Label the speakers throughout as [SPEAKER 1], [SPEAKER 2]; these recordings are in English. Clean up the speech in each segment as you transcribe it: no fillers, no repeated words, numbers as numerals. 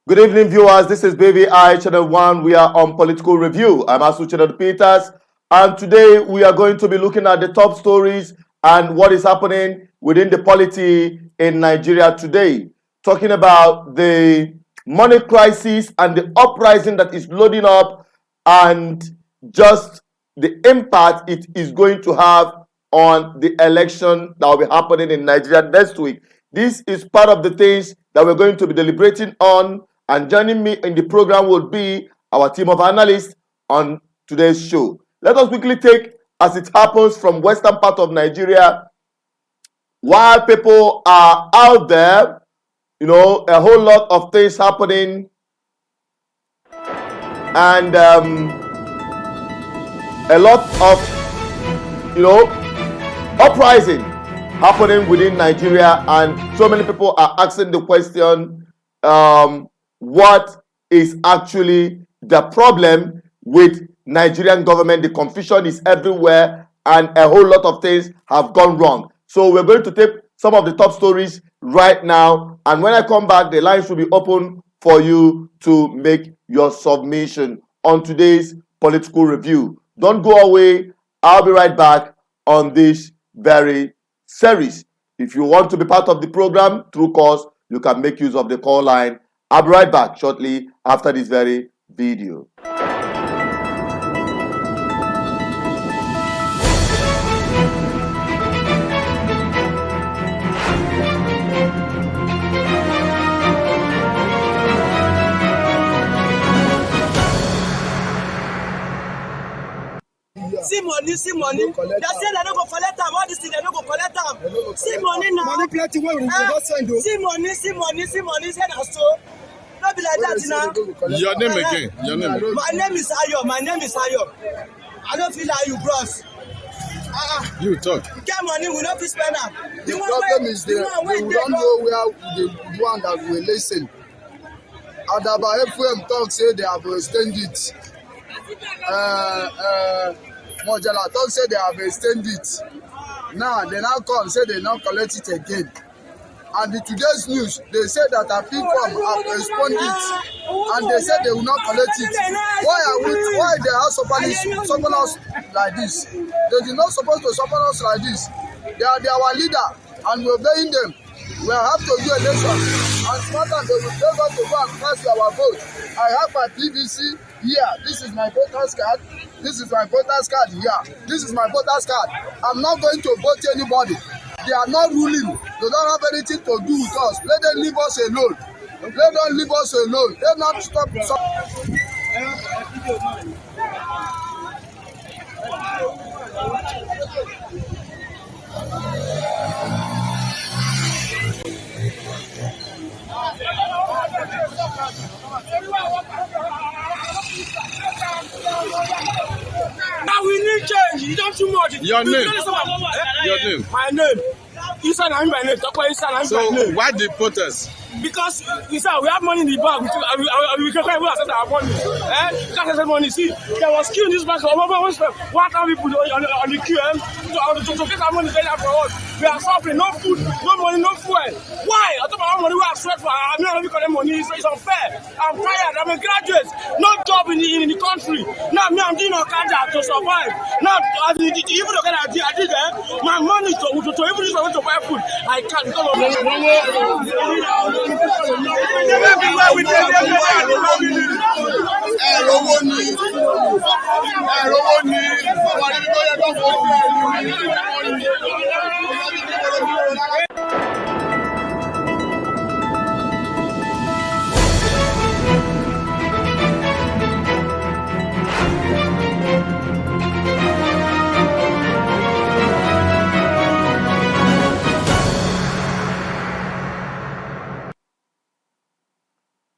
[SPEAKER 1] Good evening, viewers. This is Baby I Channel 1. We are on Political Review. I'm Asu Channel Peters, and today we are going to be looking at the top stories and what is happening within the polity in Nigeria today. Talking about the money crisis and the uprising that is loading up, and just the impact it is going to have on the election that will be happening in Nigeria next week. This is part of the things that we're going to be deliberating on, and joining me in the program will be our team of analysts on today's show. Let us quickly take as it happens from western part of Nigeria. While people are out there, a whole lot of things happening, and a lot of uprising happening within Nigeria, and so many people are asking the question, what is actually the problem with Nigerian government? The confusion is everywhere, and a whole lot of things have gone wrong. So we're going to take some of the top stories right now, and when I come back, the lines will be open for you to make your submission on today's political review. Don't go away. I'll be right back on this very series. If you want to be part of the program through calls, you can make use of the call line. I'll be right back shortly after this very video.
[SPEAKER 2] See money. They say they don't go collect them. All this thing they don't go collect them. See money now.
[SPEAKER 3] Money plenty where we go send you.
[SPEAKER 2] See money. Say that so. Not be like that now.
[SPEAKER 4] Your name again. Your name.
[SPEAKER 2] My name is Ayo. I don't feel like you bros.
[SPEAKER 4] You talk.
[SPEAKER 2] Get money, we don't spend them.
[SPEAKER 3] The problem is we don't know where the one that we listen. Adaba FM talk say they have extended it. Mojala talk say they have extended it. Now they now come say they now collect it again. And the today's news, they say that our people have responded and they said they will not collect it. Why they are support us like this? They did not supposed to support us like this. They are our leader and we're obeying them. We have to do a election. And smarter they will tell us to go and cast our vote. I have my PVC here. This is my voter's card. This is my voter's card here. This is my voter's card. I'm not going to vote anybody. They are not ruling. They don't have anything to do with us. Let them leave us alone. Let them leave us alone. Let not stop.
[SPEAKER 2] Now we need change. You don't too much.
[SPEAKER 4] Your name. Your name.
[SPEAKER 2] My name. Isa na my name. Talk about Isa na
[SPEAKER 4] So
[SPEAKER 2] my name.
[SPEAKER 4] why the protest?
[SPEAKER 2] Because Isa, we have money in the bank. We can accept our money. We can't accept money. See, there was queue in this bank. What are people on the queue? To get our money for us. We are suffering. No food, no money, no fuel. Why? I talk about money. We are sweat for. I'm not even collect money. It's unfair. I'm tired. I'm a graduate. No job in the country. Now me, I'm doing Okada to survive. Now even Okada I did my money to even use to buy food. I can't because of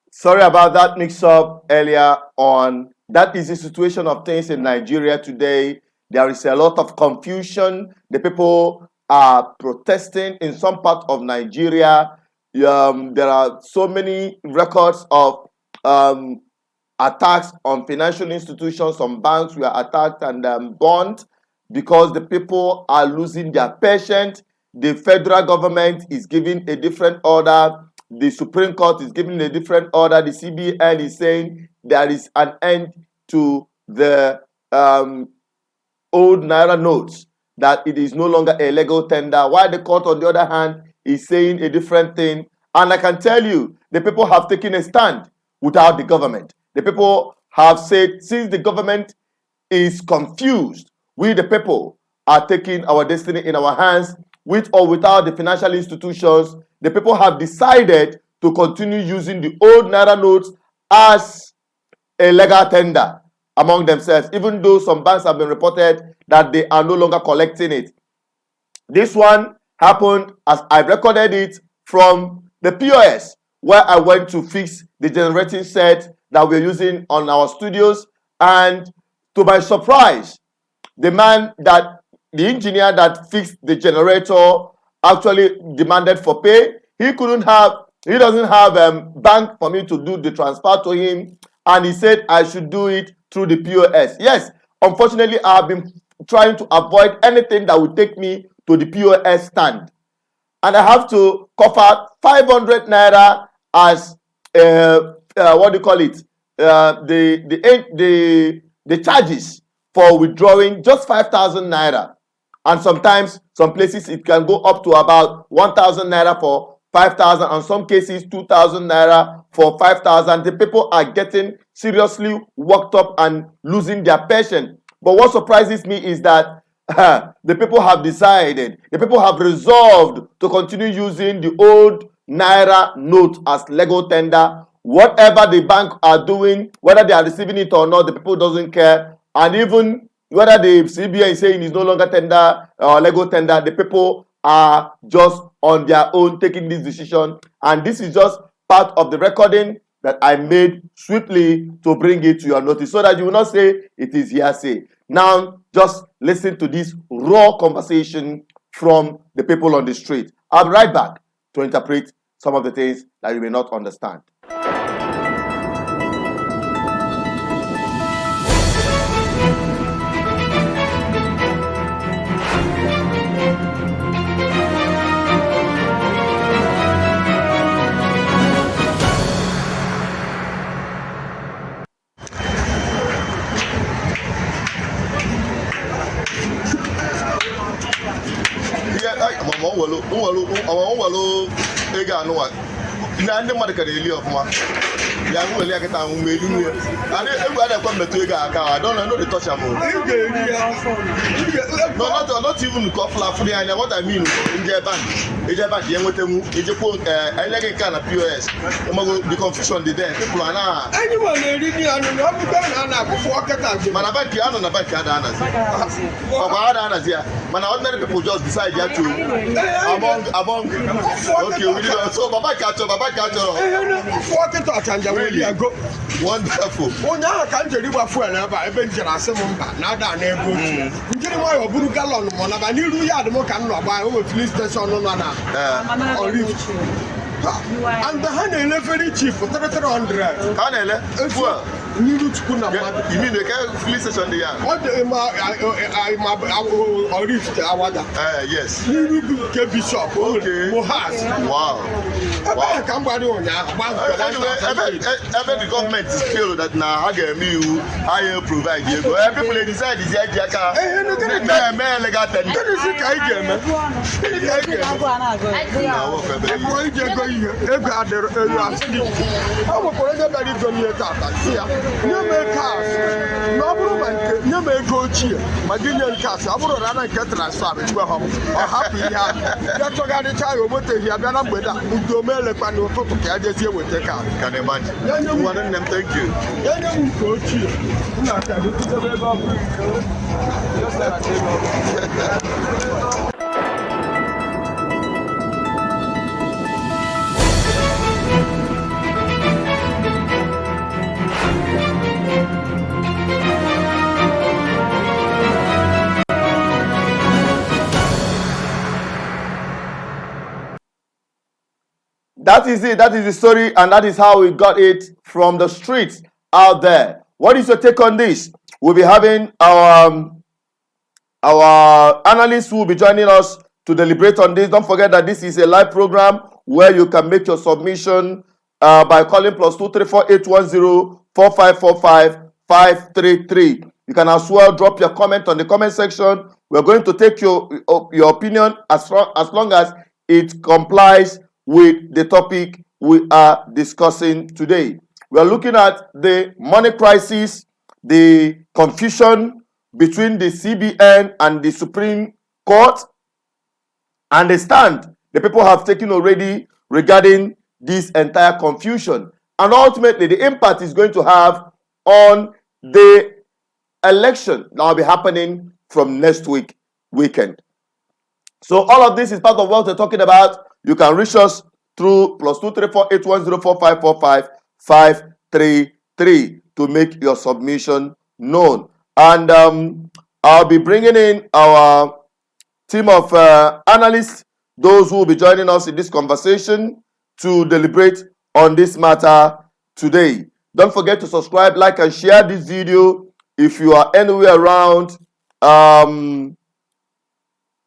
[SPEAKER 1] Sorry about that mix-up earlier on. That is the situation of things in Nigeria today. There is a lot of confusion. The people are protesting in some part of Nigeria. There are so many records of attacks on financial institutions. Some banks were attacked and burned because the people are losing their patience. The federal government is giving a different order the Supreme Court is giving a different order. The CBN is saying there is an end to the old Naira notes, that it is no longer a legal tender, while the court, on the other hand, is saying a different thing. And I can tell you, the people have taken a stand without the government. The people have said, since the government is confused, we the people are taking our destiny in our hands. With or without the financial institutions, the people have decided to continue using the old Naira notes as a legal tender among themselves, even though some banks have been reported that they are no longer collecting it. This one happened as I recorded it from the POS, where I went to fix the generating set that we're using on our studios. And to my surprise, the engineer that fixed the generator actually demanded for pay. He doesn't have bank for me to do the transfer to him, and he said I should do it through the POS. Yes, unfortunately, I have been trying to avoid anything that would take me to the POS stand, and I have to cough out 500 naira as what do you call it? The charges for withdrawing just 5,000 naira. And sometimes, some places, it can go up to about 1,000 naira for 5,000, and some cases 2,000 naira for 5,000. The people are getting seriously worked up and losing their patience. But what surprises me is that the people have decided, the people have resolved to continue using the old Naira note as legal tender. Whatever the bank are doing, whether they are receiving it or not, the people doesn't care. And even whether the CBN is saying it's no longer tender or legal tender, the people are just on their own taking this decision. And this is just part of the recording that I made swiftly to bring it to your notice, so that you will not say it is hearsay. Now, just listen to this raw conversation from the people on the street. I'll be right back to interpret some of the things that you may not understand. Na ndị mmadụ kara eli ọfụma ya nwere ya kịta nwụ elu nwe and egwu ada kwa mmetụ ego aka I don't know the touch am not even ko flafuri anya. What I mean nje band ya nwetenwu ejekwo enye gị ka na POS the confusion dey there. People are na
[SPEAKER 5] anyone eri ni anu na obuga na akụfụ ọketa
[SPEAKER 1] mana bank anọ na bank ada anazi ọkwa ada anazi ya mana ordinary people just decide ya to among okay we did so baba catch
[SPEAKER 5] ọketa achanja weli ago
[SPEAKER 1] wonderful.
[SPEAKER 5] Onye ahụ ka njeri gbafu ya n'ebe ebe njere asị m mba na ada na ego njiri nwayọ buru galọn mọ na ba n'iru ya adịm ka m nọ gba o filling station nọ na Orift. And ha na-ele very cheap 300.
[SPEAKER 1] Ka na-ele fuel
[SPEAKER 5] n'iru chukwu na mmadụ.
[SPEAKER 1] You mean the filling station dey yan?
[SPEAKER 5] Ọ dị ma Orift awada.
[SPEAKER 1] Yes.
[SPEAKER 5] N'iru nke Bishop Mohas.
[SPEAKER 1] Wow.
[SPEAKER 5] Ebe ka m gwara ụnyaahụ
[SPEAKER 1] ebe the government is feel that na ha ga-eme iwu ha ya provide ego people dey decide is eji aka mee legal tender.
[SPEAKER 5] Gịnị ka anyị ga-eme? Iji ego ihe ego adịrị elu asị ọ nwekwara onye bịara igo n'ihe tata si ya nye m kasị na ọ bụrụ ma nke nye m ego ochie ma gị nye kasị ọ bụrụ na ana nke transfa mgbe ọ hapụ ihe ahụ ya chọgarịcha ya o moteghị ya bịa na mgbede a udo meelekwa n'ụtụtụ ka ya jezie weta kaadị.
[SPEAKER 1] Can you imagine? Nwanne nne m, thank you.
[SPEAKER 5] Ya nye m nke ochie nna aka gị tụdebe ebe ọ bụrụ
[SPEAKER 1] That is it. That is the story, and that is how we got it from the streets out there. What is your take on this? We'll be having our analysts who will be joining us to deliberate on this. Don't forget that this is a live program. where you can make your submission by calling +234-810-4545-533. You can as well drop your comment on the comment section. We're going to take your opinion as long as it complies with the topic we are discussing today. We are looking at the money crisis, the confusion between the CBN and the Supreme Court, and the stand the people have taken already regarding this entire confusion, and ultimately the impact is going to have on the election that will be happening from next weekend. So all of this is part of what we're talking about. You can reach us through +234-810-4545-533 to make your submission known. And I'll be bringing in our team of analysts, those who will be joining us in this conversation to deliberate on this matter today. Don't forget to subscribe, like, and share this video. If you are anywhere around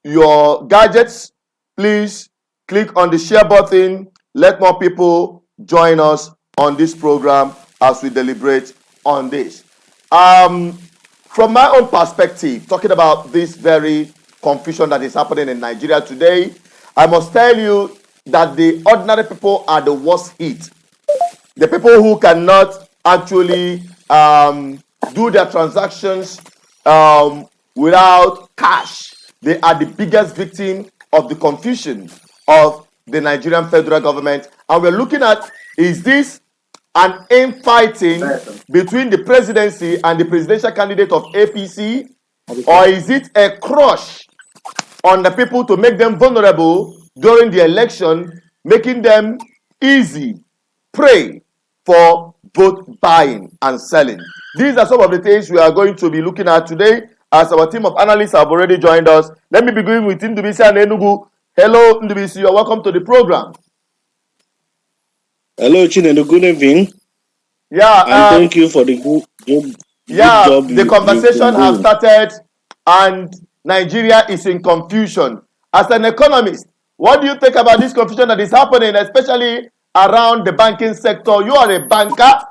[SPEAKER 1] your gadgets, please click on the share button. Let more people join us on this program as we deliberate on this. From my own perspective, talking about this very confusion that is happening in Nigeria today, I must tell you that the ordinary people are the worst hit. The people who cannot actually do their transactions without cash, they are the biggest victim of the confusion of the Nigerian federal government. And we're looking at, is this an infighting between the presidency and the presidential candidate of APC, or is it a crush on the people to make them vulnerable during the election, making them easy prey for both buying and selling? These are some of the things we are going to be looking at today, as our team of analysts have already joined us. Let me begin with Ndubisi and Enugu. Hello, Ndubisi, you're welcome to the program.
[SPEAKER 6] Hello, Chinedu. Good evening.
[SPEAKER 1] Yeah,
[SPEAKER 6] and thank you for the good job.
[SPEAKER 1] The conversation has started, and Nigeria is in confusion. As an economist, what do you think about this confusion that is happening, especially around the banking sector? You are a banker.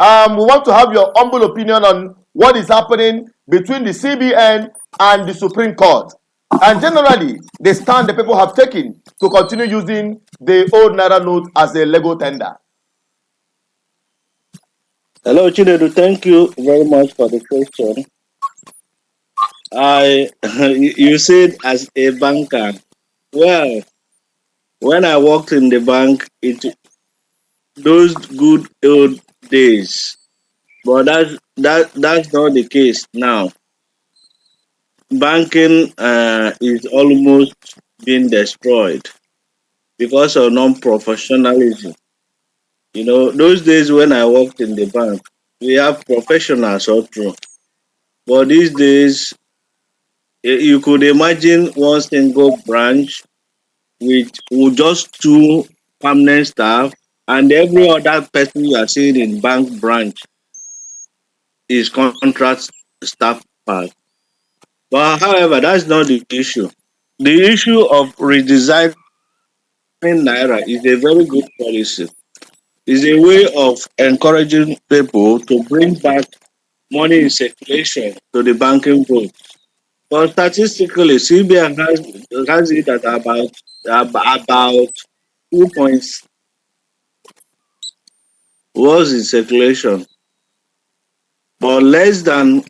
[SPEAKER 1] We want to have your humble opinion on what is happening between the CBN and the Supreme Court, and generally the stand the people have taken to continue using the old Naira note as a Lego tender.
[SPEAKER 6] Hello, Chinedu. Thank you very much for the question. You said as a banker. Well, when I worked in the bank, those good old days. But that's not the case now. Banking is almost being destroyed because of non-professionalism. You know, those days when I worked in the bank, we have professionals all through. But these days, you could imagine one single branch with just 2 permanent staff, and every other person you are seeing in bank branch is contract staff part. But however, that's not the issue. The issue of redesigning Naira is a very good policy. It's a way of encouraging people to bring back money in circulation to the banking book. But statistically, CBN has it at about 2 points was in circulation, but less than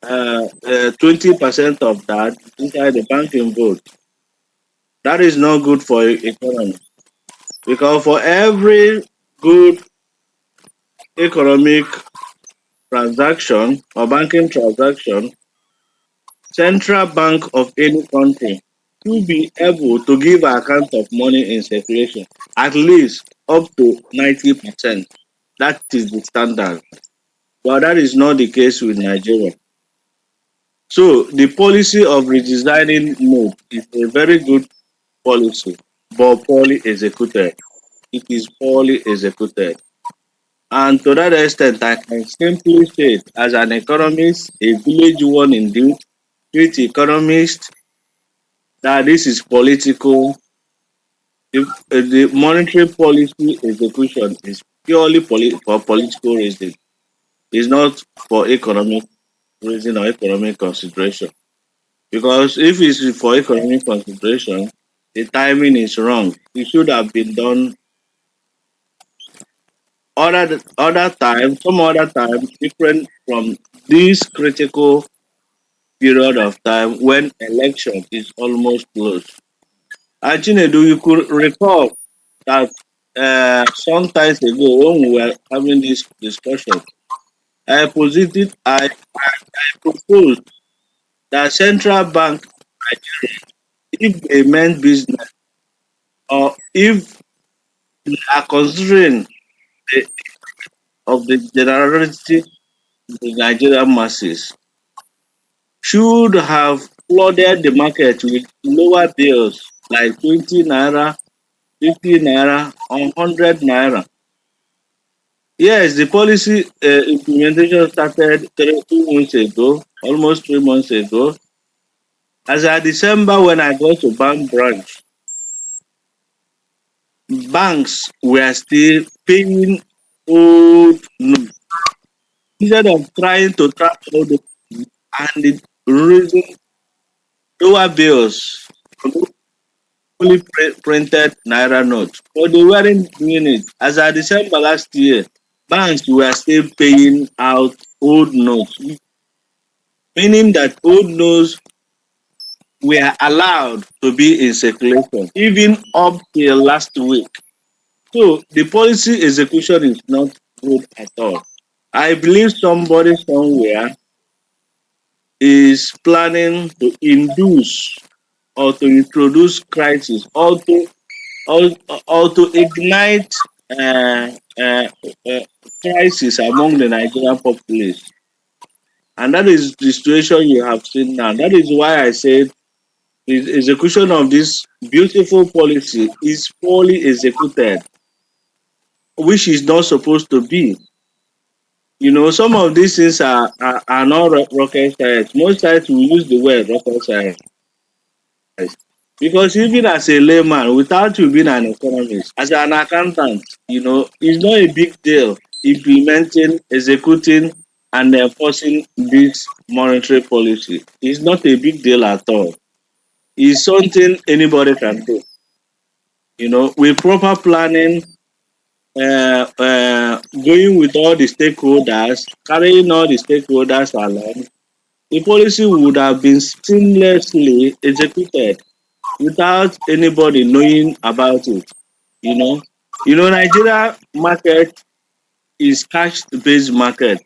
[SPEAKER 6] 20% of that inside the banking book. That is not good for economy, because for every good economic transaction or banking transaction, central bank of any country should be able to give account of money in circulation at least up to 90%. That is the standard. But that is not the case with Nigeria. So the policy of redesigning mode is a very good policy, but poorly executed. It is poorly executed. And to that extent, I can simply say, as an economist, a village one indeed, street economist, that this is political If the monetary policy execution is purely for political reason, it's not for economic reason or economic consideration. Because if it's for economic consideration, the timing is wrong. It should have been done other time, some other time different from this critical period of time when election is almost close. And Chinedu, you could recall that some times ago when we were having this discussion, I proposed that central bank, if they meant business or if they are considering the, of the generality of the Nigerian masses, should have flooded the market with lower bills like 20 naira, 50 naira, or 100 naira. Yes, the policy implementation started 2 months ago, almost 3 months ago. As at December, when I go to bank branch, banks were still paying old notes instead of trying to track all the and the reason lower bills, fully printed naira notes. But they weren't doing it. As at December last year, banks were still paying out old notes, meaning that old notes were allowed to be in circulation even up till last week. So the policy execution is not good at all. I believe somebody somewhere is planning to induce or to introduce crisis or, or to ignite uh, uh, uh, crisis among the Nigerian populace. And that is the situation you have seen now. That is why I said the execution of this beautiful policy is poorly executed, which is not supposed to be. You know, some of these things are not rocket science. Most times we use the word rocket science because even as a layman, without you being an economist, as an accountant, you know, it's not a big deal implementing, executing, and enforcing this monetary policy. It's not a big deal at all. It's something anybody can do. You know, with proper planning, going with all the stakeholders, carrying all the stakeholders along, the policy would have been seamlessly executed without anybody knowing about it. You know, Nigeria market is cash-based market.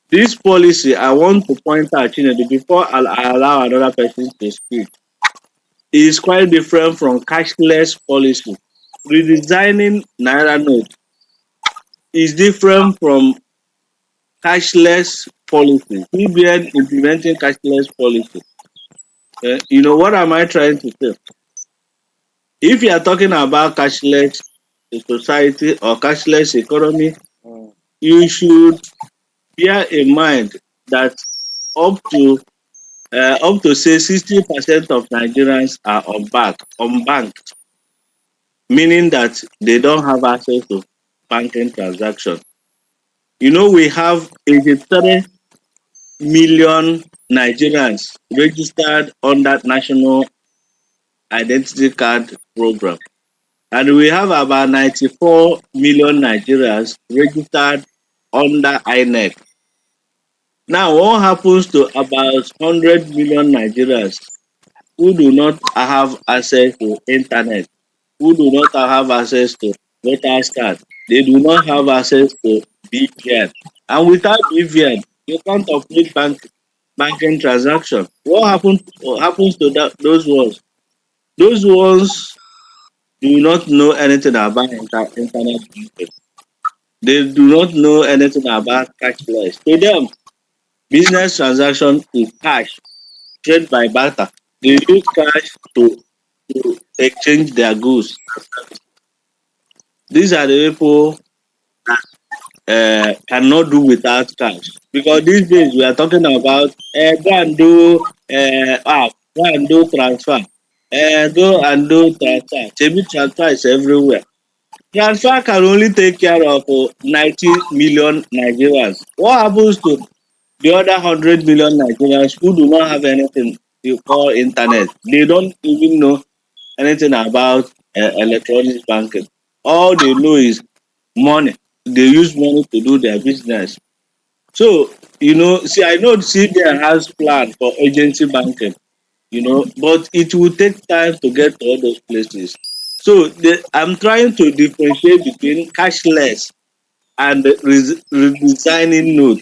[SPEAKER 6] This policy, I want to point out, before I allow another person to speak, is quite different from cashless policy. Redesigning naira note is different from cashless policy. CBN implementing cashless policy. What am I trying to say? If you are talking about cashless society or cashless economy, you should bear in mind that up to up to say 60% of Nigerians are unbanked, meaning that they don't have access to banking transaction. We have 83 million Nigerians registered under National Identity Card Program. And we have about 94 million Nigerians registered under INEC. Now, what happens to about 100 million Nigerians who do not have access to internet, who do not have access to voters card? They do not have access to BVN. And without BVN, you can't complete banking transaction. What happens to those ones? Those ones do not know anything about internet banking. They do not know anything about cashless. To them, business transaction is cash, trade by barter. They use cash to exchange their goods. These are the people cannot do without cash. Because these days we are talking about go and do transfer. Go and do transfer. Maybe transfer is everywhere. Transfer can only take care of 90 million Nigerians. What happens to the other 100 million Nigerians who do not have anything you call internet? They don't even know anything about electronic banking. All they know is money. They use money to do their business. So, see, I know CBN has plan for agency banking, but it will take time to get to all those places. So, I'm trying to differentiate between cashless and redesigning note,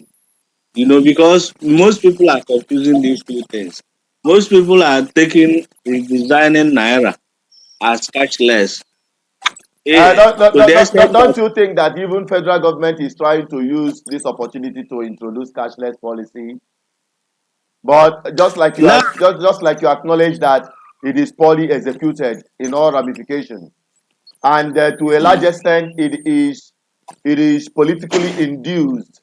[SPEAKER 6] because most people are confusing these two things. Most people are taking redesigning naira as cashless. To the extent
[SPEAKER 1] Don't
[SPEAKER 6] that
[SPEAKER 1] you think that even federal government is trying to use this opportunity to introduce cashless policy? But
[SPEAKER 6] now,
[SPEAKER 1] just like you acknowledge that it is poorly executed in all ramifications, and to a large extent, it is politically induced.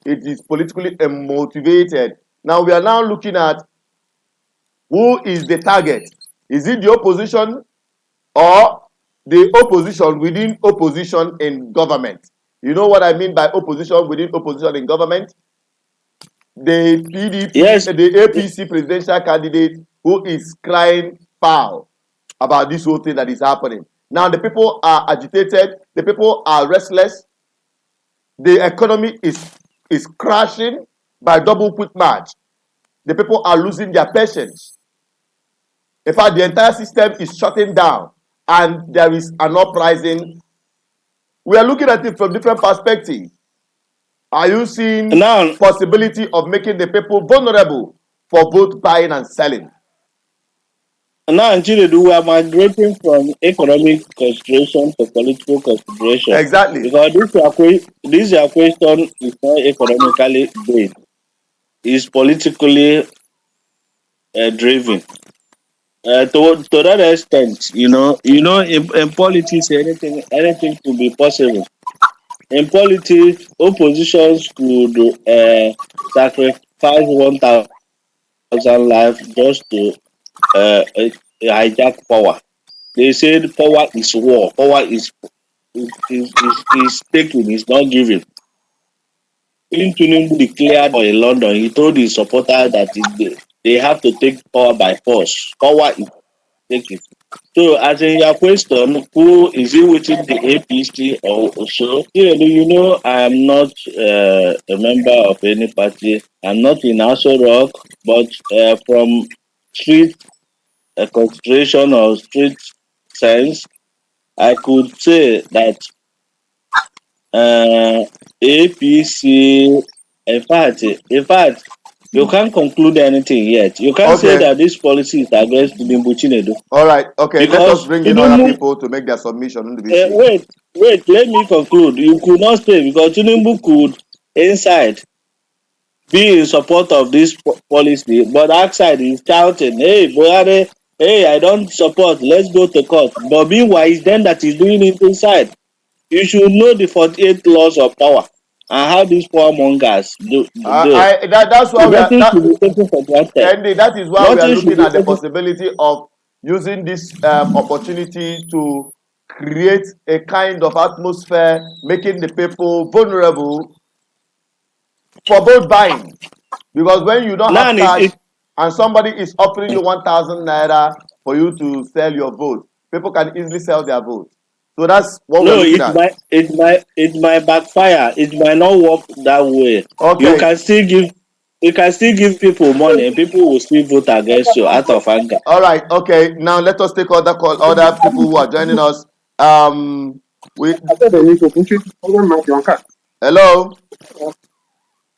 [SPEAKER 1] It is politically motivated. Now we are now looking at who is the target. Is it the opposition or the opposition within opposition in government? You know what I mean by opposition within opposition in government? The PDP,
[SPEAKER 6] yes,
[SPEAKER 1] the APC presidential candidate who is crying foul about this whole thing that is happening. Now the people are agitated, the people are restless, the economy is crashing by double quick march. The people are losing their patience. In fact, the entire system is shutting down and there is an uprising. We are looking at it from different perspectives. Are you seeing
[SPEAKER 6] now,
[SPEAKER 1] possibility of making the people vulnerable for both buying and selling?
[SPEAKER 6] now, Chinedu, we are migrating from economic consideration to political consideration,
[SPEAKER 1] Exactly.
[SPEAKER 6] because this your question is not economically based, it's politically driven. To that extent, in politics, anything could be possible. In politics, oppositions could sacrifice 1,000 lives just to hijack power. They said power is war. Power is taken, is not given. When Tinubu declared in London, he told his supporters that they have to take power by force. Power is taken. So, as in your question, who is it within the APC or so? Yeah, I am not a member of any party. I'm not in Aso Rock, but from street consideration or street sense, I could say that APC, in fact, you can't conclude anything yet. You can't say
[SPEAKER 1] Okay.
[SPEAKER 6] that this policy is against Tinubu Chinedu,
[SPEAKER 1] All right. Okay. Let us
[SPEAKER 6] because
[SPEAKER 1] bring in other
[SPEAKER 6] Tinubu.
[SPEAKER 1] people to make their submission in the BC.
[SPEAKER 6] Wait, let me conclude. You could not say, because Tinubu could inside be in support of this policy, but outside he's shouting, "Hey, Buhari, hey, I don't support. Let's go to court." But meanwhile, it's them that is doing it inside. You should know the 48 laws of power and how these power mongers do.
[SPEAKER 1] That's why we are
[SPEAKER 6] Nothing
[SPEAKER 1] that,
[SPEAKER 6] should be taken for granted.
[SPEAKER 1] Andy, that is why we are
[SPEAKER 6] Nothing should
[SPEAKER 1] looking
[SPEAKER 6] be
[SPEAKER 1] at the
[SPEAKER 6] taken.
[SPEAKER 1] possibility of using this opportunity to create a kind of atmosphere, making the people vulnerable for both buying. Because when you don't
[SPEAKER 6] Now,
[SPEAKER 1] have cash and somebody is offering you 1,000 naira for you to sell your vote, people can easily sell their vote. So that's what we're
[SPEAKER 6] no,
[SPEAKER 1] looking at.
[SPEAKER 6] it might backfire. It might not work that way. You
[SPEAKER 1] Okay.
[SPEAKER 6] can still give people money, and people will still vote against you out of anger.
[SPEAKER 1] All right. Okay. Now let us take other people who are joining us. We hello.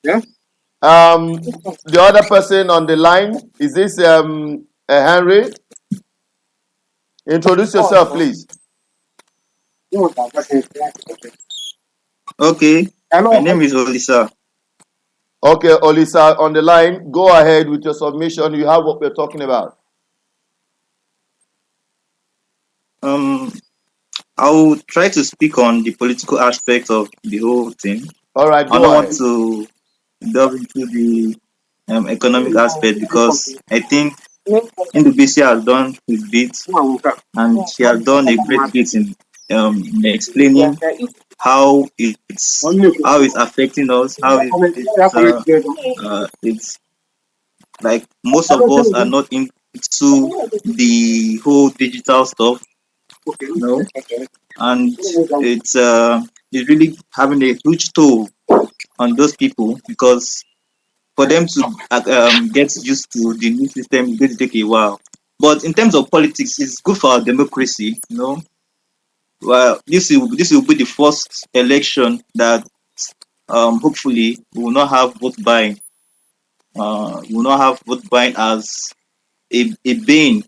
[SPEAKER 5] Yeah.
[SPEAKER 1] The other person on the line is this Henry. Introduce yourself, please.
[SPEAKER 7] Okay, my name is Olisa.
[SPEAKER 1] Okay, Olisa on the line. Go ahead with your submission. You have what we're talking about.
[SPEAKER 7] Um, I'll try to speak on the political aspect of the whole thing.
[SPEAKER 1] All right,
[SPEAKER 7] I
[SPEAKER 1] go
[SPEAKER 7] don't want
[SPEAKER 1] ahead.
[SPEAKER 7] to delve into the economic aspect, because I think NDBC has done his bit, and he has done a great bit in explaining how it's affecting us, it's like most of us are not into the whole digital stuff, and it's really having a huge toll on those people, because for them to get used to the new system is going to take a while. But in terms of politics, it's good for our democracy. Well, this will be the first election that hopefully we will not have vote buying. We will not have vote buying as a bane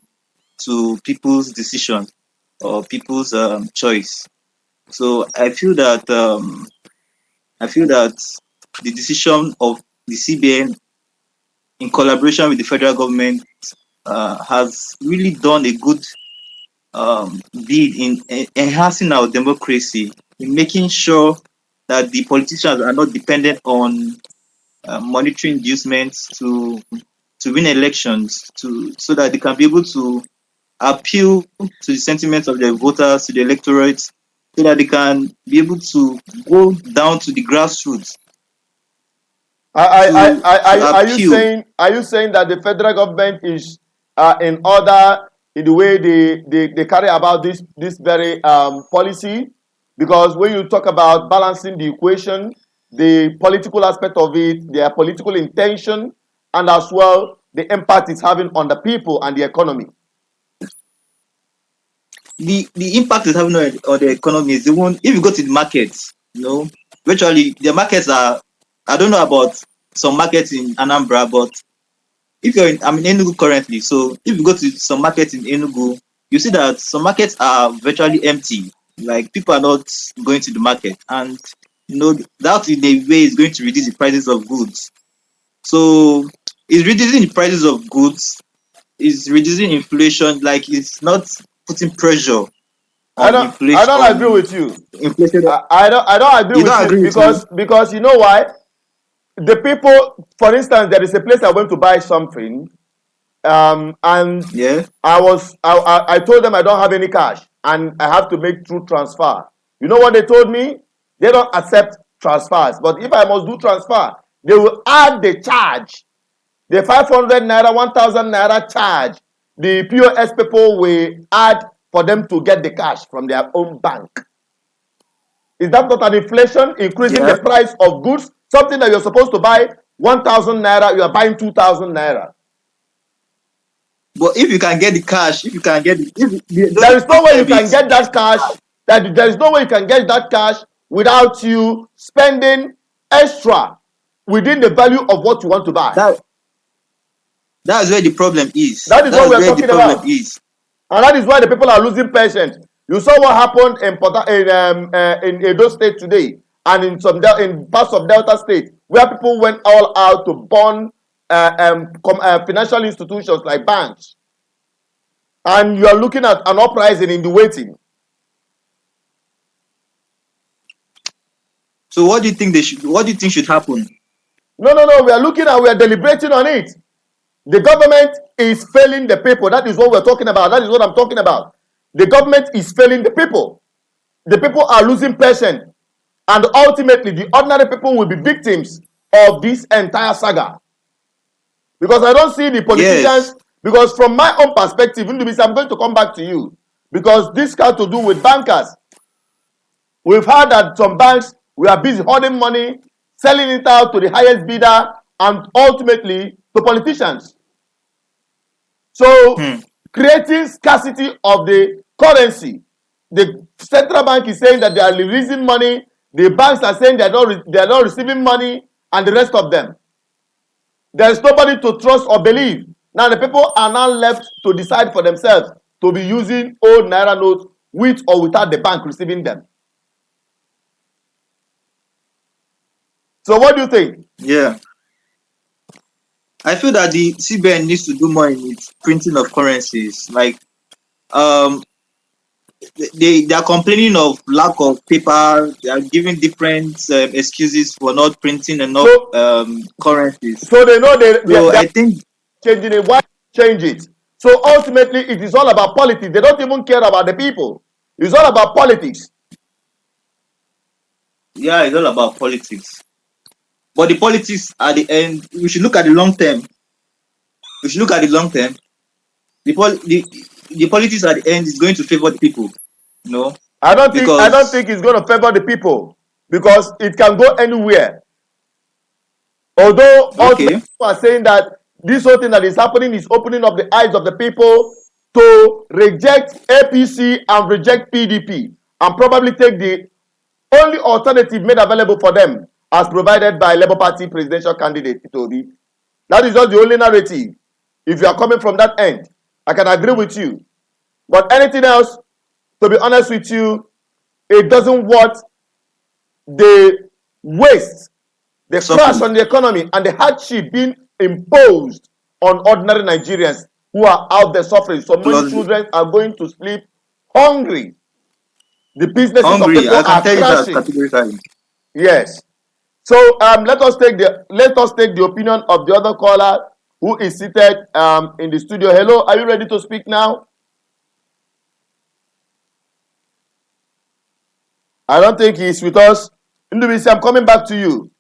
[SPEAKER 7] to people's decision or people's choice. So I feel that the decision of the CBN in collaboration with the federal government has really done a good deed in enhancing our democracy, in making sure that the politicians are not dependent on monetary inducements to win elections, so that they can be able to appeal to the sentiments of their voters, to the electorate, so that they can be able to go down to the grassroots.
[SPEAKER 1] Are you saying that the federal government is in order in the way they carry about this very policy? Because when you talk about balancing the equation, the political aspect of it, their political intention, and as well the impact it's having on the people and the economy.
[SPEAKER 7] The impact it's having on the economy is the one. If you go to the markets, virtually the markets are. I don't know about some markets in Anambra, but if I'm in Enugu currently, so if you go to some markets in Enugu, you see that some markets are virtually empty. Like, people are not going to the market, and that in a way is going to reduce the prices of goods. So it's reducing the prices of goods, it's reducing inflation. Like, it's not putting pressure on inflation.
[SPEAKER 1] I don't agree with you.
[SPEAKER 7] Inflation.
[SPEAKER 1] I don't agree with you because you know why? The people, for instance, there is a place I went to buy something, and
[SPEAKER 7] yeah,
[SPEAKER 1] I told them I don't have any cash and I have to make through transfer. You know what they told me? They don't accept transfers. But if I must do transfer, they will add the charge, the 500 naira, 1,000 naira charge. The POS people will add for them to get the cash from their own bank. Is that not an inflation increasing the price of goods? Something that you're supposed to buy 1,000 naira, you are buying 2,000 naira.
[SPEAKER 7] But if you can get the cash,
[SPEAKER 1] there is no way you can get that cash. There is no way you can get that cash without you spending extra within the value of what you want to buy.
[SPEAKER 7] That's where the problem is.
[SPEAKER 1] That is what we are talking about. And that is why the people are losing patience. You saw what happened in Edo State today, and in parts of Delta State, where people went all out to burn financial institutions like banks. And you are looking at an uprising in the waiting.
[SPEAKER 7] So what do you think should happen?
[SPEAKER 1] No. We are deliberating on it. The government is failing the people. That is what we're talking about. That is what I'm talking about. The government is failing the people. The people are losing patience. And ultimately, the ordinary people will be victims of this entire saga. Because I don't see the politicians. Yes. Because from my own perspective, I'm going to come back to you. Because this got to do with bankers. We've heard that some banks, we are busy hoarding money, selling it out to the highest bidder, and ultimately to politicians. So, creating scarcity of the currency. The central bank is saying that they are releasing money. The banks are saying they are not receiving money, and the rest of them. There is nobody to trust or believe. Now the people are now left to decide for themselves to be using old Naira notes with or without the bank receiving them. So what do you think?
[SPEAKER 7] Yeah. I feel that the CBN needs to do more in its printing of currencies. Like, they are complaining of lack of paper. They are giving different excuses for not printing enough currencies.
[SPEAKER 1] So they know
[SPEAKER 7] I think
[SPEAKER 1] changing it. Why change it. So ultimately, it is all about politics. They don't even care about the people. It's all about politics.
[SPEAKER 7] Yeah, it's all about politics. But the politics at the end, we should look at the long term. We should look at the long term. The politics at the end is going to favor the people, you know,
[SPEAKER 1] I don't
[SPEAKER 7] because
[SPEAKER 1] think it's going to favor the people because it can go anywhere. Although ultimately
[SPEAKER 7] okay,
[SPEAKER 1] people are saying that this whole thing that is happening is opening up the eyes of the people to reject APC and reject PDP and probably take the only alternative made available for them as provided by Labour Party presidential candidate Itobi. That is just the only narrative. If you are coming from that end, I can agree with you. But anything else, to be honest with you, it doesn't worth the waste, the crash
[SPEAKER 7] suffering.
[SPEAKER 1] on the economy, and the hardship being imposed on ordinary Nigerians who are out there suffering. So many
[SPEAKER 7] Plus,
[SPEAKER 1] children are going to sleep hungry. The businesses of
[SPEAKER 7] hungry.
[SPEAKER 1] people
[SPEAKER 7] I can
[SPEAKER 1] are
[SPEAKER 7] tell you that
[SPEAKER 1] crashing.
[SPEAKER 7] categorically.
[SPEAKER 1] Yes. So let us take the opinion of the other caller who is seated in the studio. Hello, are you ready to speak now? I don't think he's with us. Ndubisi, I'm coming back to you.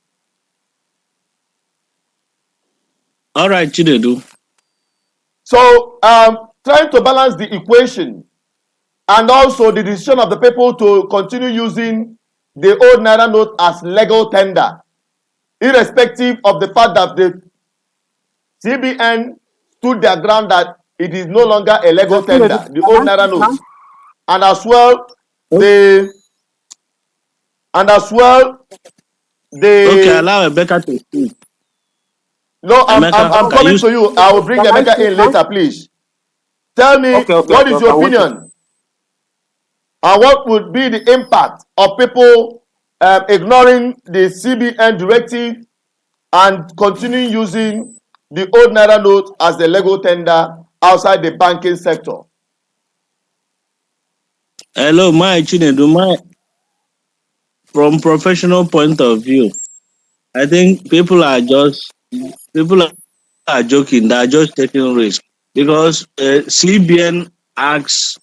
[SPEAKER 6] All right, Chinedu.
[SPEAKER 1] So trying to balance the equation and also the decision of the people to continue using the old Naira note as legal tender, irrespective of the fact that the CBN stood their ground that it is no longer a legal tender, the old Naira note. And as well, the and as well
[SPEAKER 6] Okay,
[SPEAKER 1] the
[SPEAKER 6] allow Rebecca to speak.
[SPEAKER 1] no, I'm
[SPEAKER 6] Can
[SPEAKER 1] coming
[SPEAKER 6] you?
[SPEAKER 1] to you. I will bring Emeka in later, please. Tell me
[SPEAKER 7] Okay, okay,
[SPEAKER 1] what
[SPEAKER 7] okay,
[SPEAKER 1] is
[SPEAKER 7] okay.
[SPEAKER 1] your
[SPEAKER 7] I'm waiting.
[SPEAKER 1] opinion and what would be the impact of people ignoring the CBN directive and continuing using the old Naira note as the legal tender outside the banking sector?
[SPEAKER 6] Hello, my Chinedu. My from professional point of view, I think people are joking. They are just taking risk because CBN asks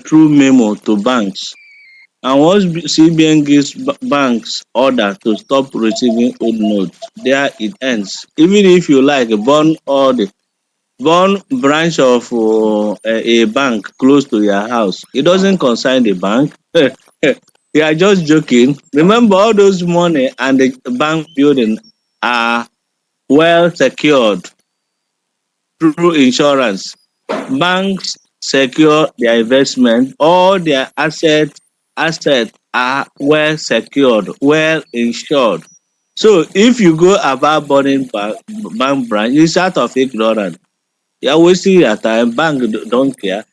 [SPEAKER 6] through memo to banks. And once CBN gives banks order to stop receiving old notes, there it ends. Even if you like burn branch of a bank close to your house, it doesn't concern the bank. You are just joking. Remember, all those money and the bank building are well secured through insurance. Banks secure their investment, all their assets are well secured, well insured. So if you go about burning bank branch, it's out of ignorance. You're wasting your time. Bank don't care.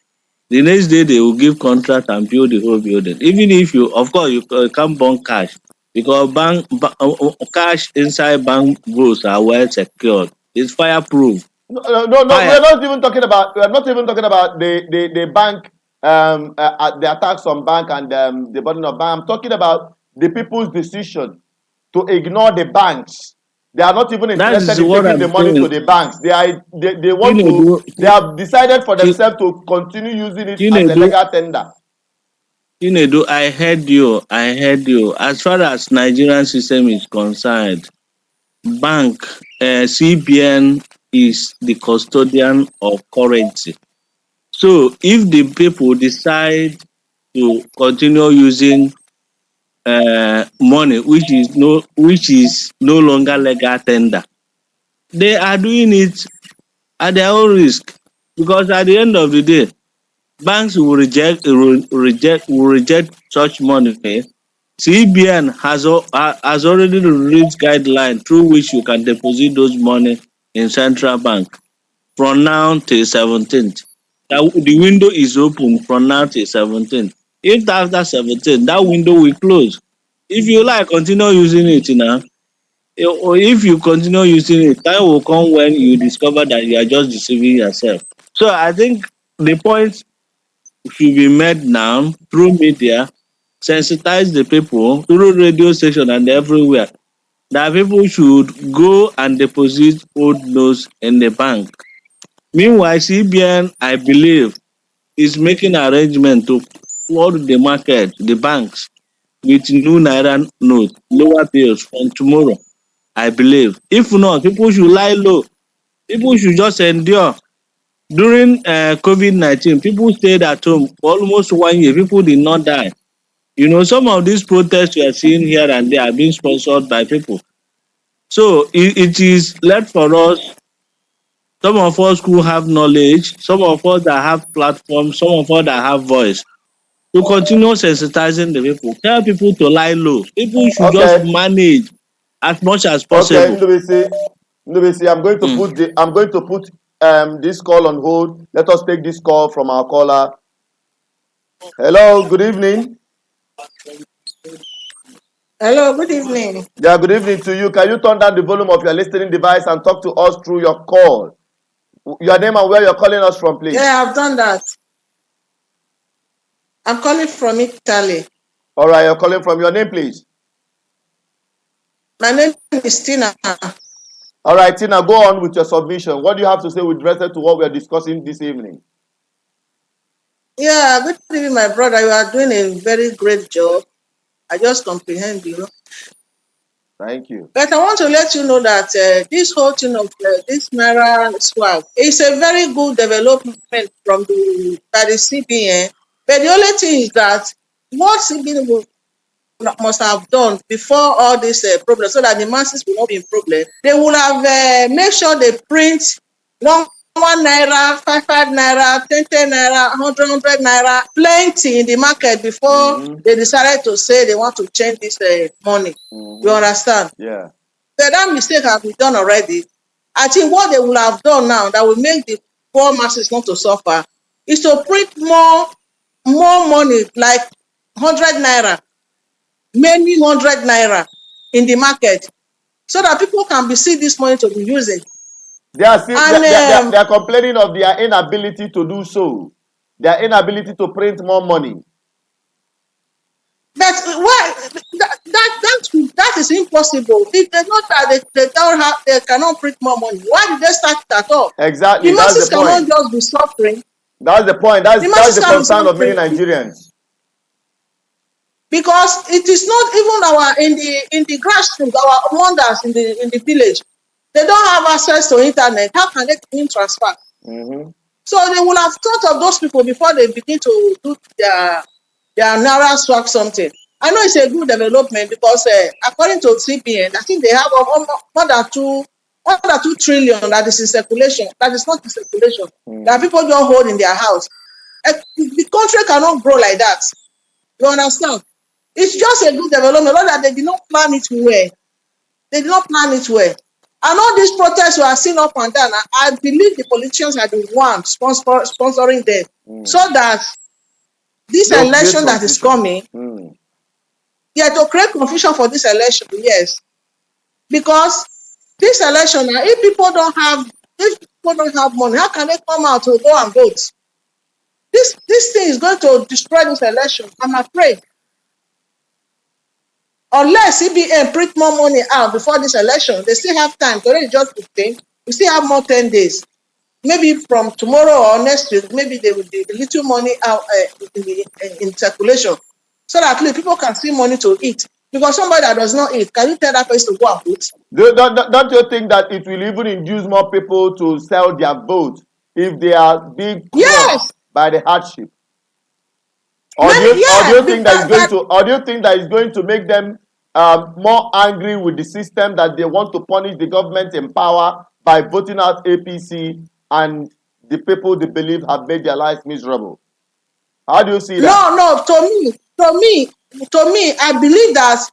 [SPEAKER 6] The next day they will give contract and build the whole building. Even if you, of course, you can't burn cash because cash inside bank books are well secured. It's fireproof.
[SPEAKER 1] No.
[SPEAKER 6] Fire.
[SPEAKER 1] We're not even talking about the bank, the attacks on bank and the burning of bank. I'm talking about the people's decision to ignore the banks. They are not even
[SPEAKER 6] That
[SPEAKER 1] interested
[SPEAKER 6] is
[SPEAKER 1] in
[SPEAKER 6] what
[SPEAKER 1] taking
[SPEAKER 6] I'm
[SPEAKER 1] the money to
[SPEAKER 6] saying.
[SPEAKER 1] the banks. They want to.
[SPEAKER 6] Chinedu,
[SPEAKER 1] They have decided for
[SPEAKER 6] Chi-
[SPEAKER 1] themselves to continue using it as a
[SPEAKER 6] Chinedu,
[SPEAKER 1] legal tender.
[SPEAKER 6] Chinedu, I heard you. I heard you. As far as Nigerian system is concerned, bank, CBN is the custodian of currency. So if the people decide to continue using money which is no longer legal tender, they are doing it at their own risk because at the end of the day, banks will reject such money. CBN has already released guideline through which you can deposit those money in central bank from now till 17th. The window is open from now till 17th. If after 17th, that window will close. If you like, continue using it now. Or if you continue using it, time will come when you discover that you are just deceiving yourself. So I think the point should be made now through media, sensitize the people through radio station and everywhere that people should go and deposit old notes in the bank. Meanwhile, CBN, I believe, is making arrangement to flood the market, the banks, with new naira note, lower bills from tomorrow. I believe. If not, people should lie low. People should just endure. During COVID-19, people stayed at home for almost 1 year. People did not die. You know, some of these protests we are seeing here and there are being sponsored by people. So it is left for us, some of us who have knowledge, some of us that have platforms, some of us that have voice, to continue sensitizing the people. Tell people to lie low. People should just
[SPEAKER 1] Okay.
[SPEAKER 6] manage as much as
[SPEAKER 1] Okay,
[SPEAKER 6] possible.
[SPEAKER 1] Ndubisi,
[SPEAKER 6] Mm.
[SPEAKER 1] I'm going to put this call on hold. Let us take this call from our caller. Hello, good evening.
[SPEAKER 8] Hello, good evening.
[SPEAKER 1] Yeah, good evening to you. Can you turn down the volume of your listening device and talk to us through your call? Your name and where you're calling us from, please.
[SPEAKER 8] Yeah, I've done that. I'm calling from Italy.
[SPEAKER 1] All right, you're calling from your name, please.
[SPEAKER 8] My name is Tina.
[SPEAKER 1] All right, Tina, go on with your submission. What do you have to say with respect to what we're discussing this evening?
[SPEAKER 8] Yeah, good evening, my brother. You are doing a very great job. I just comprehend you.
[SPEAKER 1] Thank you.
[SPEAKER 8] But I want to let you know that this whole thing of this Naira swag is a very good development from by the CBN. But the only thing is that what CBN must have done before all these problems, so that the masses will not be in problem, they will have made sure they print one naira, five naira, 10 naira, 100 naira, plenty in the market before they decided to say they want to change this money. You understand?
[SPEAKER 1] Yeah.
[SPEAKER 8] So that mistake has been done already. I think what they will have done now that will make the poor masses not to suffer is to print more money, like 100 naira, many 100 naira in the market, so that people can be see this money to be using.
[SPEAKER 1] They are complaining of their inability to do so. Their inability to print more money.
[SPEAKER 8] But why that is impossible. If they know that they don't have, they cannot print more money, why did they start it at all?
[SPEAKER 1] Exactly.
[SPEAKER 8] The masses cannot just be suffering.
[SPEAKER 1] That's the point. That's the concern of many Nigerians.
[SPEAKER 8] Because it is not even our in the grassroots, our mothers in the village, they don't have access to internet. How can they transfer? So they will have thought of those people before they begin to do their Naira swag something. I know it's a good development because according to CBN, I think they have more than 2 trillion that is in circulation. That is not in circulation. That people don't hold in their house. The country cannot grow like that. You understand? It's just a good development, not that they did not plan it well. They did not plan it well. And all these protests we are seeing up and down, I believe the politicians are the ones sponsoring them, so that this election that is coming, yeah, to create confusion for this election, yes. Because this election, if people don't have money, how can they come out to go and vote? This thing is going to destroy this election, I'm afraid. Unless CBN print more money out before this election, they still have time. Today is just 15. We still have more 10 days. Maybe from tomorrow or next week, maybe they will be a little money out in circulation, so that at least people can see money to eat. Because somebody that does not eat, can you tell that person to go and vote?
[SPEAKER 1] Don't you think that it will even induce more people to sell their vote if they are being crushed by the hardship? Or do you think that is going to make them more angry with the system, that they want to punish the government in power by voting out APC and the people they believe have made their lives miserable? How do you see that?
[SPEAKER 8] No, to me, I believe that